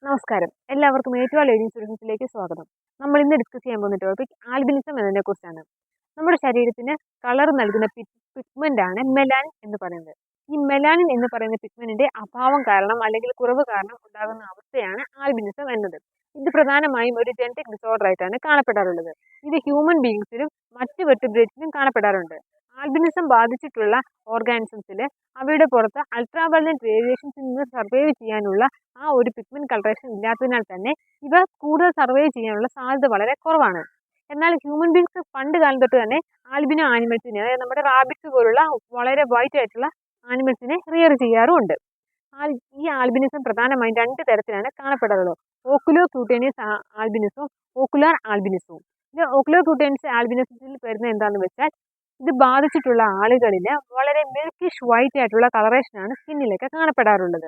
നമസ്കാരം. എല്ലാവർക്കും ഏറ്റവും ലേഡീസ് സൊല്യൂഷൻസിലേക്ക് സ്വാഗതം. നമ്മൾ ഇന്ന് ഡിസ്കസ് ചെയ്യാൻ പോകുന്ന ടോപ്പിക് ആൽബിനിസം എന്നതിനെ കുറിച്ചാണ്. നമ്മുടെ ശരീരത്തിന് കളർ നൽകുന്ന പിഗ്മെന്റ് ആണ് മെലാനിൻ എന്ന് പറയുന്നത്. ഈ മെലാനിൻ എന്ന് പറയുന്ന പിഗ്മെന്റിന്റെ അഭാവം കാരണം അല്ലെങ്കിൽ കുറവ് കാരണം ഉണ്ടാകുന്ന അവസ്ഥയാണ് ആൽബിനിസം എന്നത്. ഇത് പ്രധാനമായും ഒരു ജനറ്റിക് ഡിസോർഡർ ആയിട്ടാണ് കാണപ്പെടാറുള്ളത്. ഇത് ഹ്യൂമൻ ബീങ്സിലും മറ്റ് വെർട്ടിബ്രേറ്റ്സിലും കാണപ്പെടാറുണ്ട്. ആൽബിനിസം ബാധിച്ചിട്ടുള്ള ഓർഗാനിസംസിൽ അവയുടെ പുറത്ത് അൾട്രാവയലന്റ് റേഡിയേഷൻസിൽ നിന്ന് സർവൈവ് ചെയ്യാനുള്ള ആ ഒരു പിഗ്മെന്റ് കളറേഷൻ ഇല്ലാത്തതിനാൽ തന്നെ ഇവ കൂടുതൽ സർവൈവ് ചെയ്യാനുള്ള സാധ്യത വളരെ കുറവാണ്. എന്നാൽ ഹ്യൂമൻ ബീങ്സ് പണ്ട് കാലം തൊട്ട് തന്നെ ആൽബിനോ ആനിമൽസിനെ, അതായത് നമ്മുടെ റാബിറ്റ്സ് പോലുള്ള വളരെ വൈറ്റ് ആയിട്ടുള്ള ആനിമൽസിനെ റിയർ ചെയ്യാറുമുണ്ട്. ഈ ആൽബിനിസം പ്രധാനമായും രണ്ട് തരത്തിലാണ് കാണപ്പെടാറുള്ളത്. ഓക്കുലോ ക്യൂട്ടേനിയസ് ആൽബിനിസവും ഓക്കുലാർ ആൽബിനിസവും. ഇത് ഓക്കുലോ ക്യൂട്ടേനിയസ് ആൽബിനിസത്തിൽ വരുന്നത് എന്താണെന്ന് വെച്ചാൽ ഇത് ബാധിച്ചിട്ടുള്ള ആളുകളിൽ വളരെ മിൽക്കിഷ് വൈറ്റ് ആയിട്ടുള്ള കളറേഷനാണ് സ്കിന്നിലൊക്കെ കാണപ്പെടാറുള്ളത്.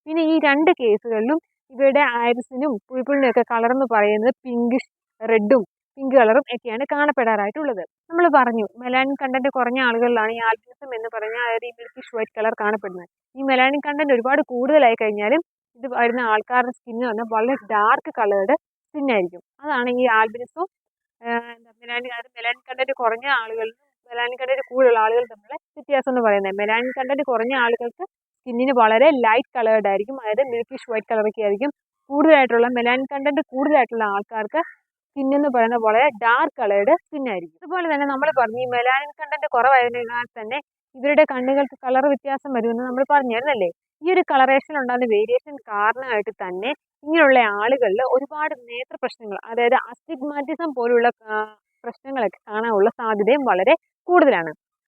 പിന്നെ ഈ രണ്ട് കേസുകളിലും ഇവയുടെ ഐറിസിനും പുഴുപ്പിളിനും ഒക്കെ കളർ എന്ന് പറയുന്നത് പിങ്കിഷ് റെഡും പിങ്ക് കളറും ഒക്കെയാണ് കാണപ്പെടാറായിട്ടുള്ളത്. നമ്മൾ പറഞ്ഞു മെലാനിൻ കണ്ടന്റ് കുറഞ്ഞ ആളുകളിലാണ് ഈ ആൽബിനിസം എന്ന് പറഞ്ഞ അതായത് ഈ മിൽക്കിഷ് വൈറ്റ് കളർ കാണപ്പെടുന്നത്. ഈ മെലാനിൻ കണ്ടന്റ് ഒരുപാട് കൂടുതലായി കഴിഞ്ഞാലും ഇത് വരുന്ന ആൾക്കാരുടെ സ്കിന്ന് പറഞ്ഞാൽ വളരെ ഡാർക്ക് കളേർഡ് സ്കിന്നായിരിക്കും. അതാണ് ഈ ആൽബിനിസം മെലാനിൻ കണ്ടന്റ് കുറഞ്ഞ ആളുകളിലും മെലാനിൻ കണ്ടന്റ് കൂടുതലുള്ള ആളുകൾ തമ്മിലുള്ള വ്യത്യാസം എന്ന് പറയുന്നത്. മെലാനിൻ കണ്ടന്റ് കുറഞ്ഞ ആളുകൾക്ക് സ്കിന്നിന് വളരെ ലൈറ്റ് കളേർഡ് ആയിരിക്കും, അതായത് മിൽക്കിഷ് വൈറ്റ് കളറൊക്കെ ആയിരിക്കും. കൂടുതലായിട്ടുള്ള മെലാനിൻ കണ്ടന്റ് കൂടുതലായിട്ടുള്ള ആൾക്കാർക്ക് സ്കിൻ എന്ന് പറയുന്നത് വളരെ ഡാർക്ക് കളേർഡ് സ്കിന്നായിരിക്കും. അതുപോലെ തന്നെ നമ്മൾ പറഞ്ഞു ഈ മെലാനിൻ കണ്ടന്റ് കുറവായതിനാൽ തന്നെ ഇവരുടെ കണ്ണുകൾക്ക് കളർ വ്യത്യാസം വരുമെന്ന് നമ്മൾ പറഞ്ഞായിരുന്നല്ലേ. ഈ ഒരു കളറേഷൻ ഉണ്ടാകുന്ന വേരിയേഷൻ കാരണമായിട്ട് തന്നെ ഇങ്ങനെയുള്ള ആളുകളിൽ ഒരുപാട് നേത്ര പ്രശ്നങ്ങൾ, അതായത് അസ്റ്റിഗ്മാറ്റിസം പോലുള്ള പ്രശ്നങ്ങളൊക്കെ കാണാനുള്ള സാധ്യതയും വളരെ കൂടുതലാണ്.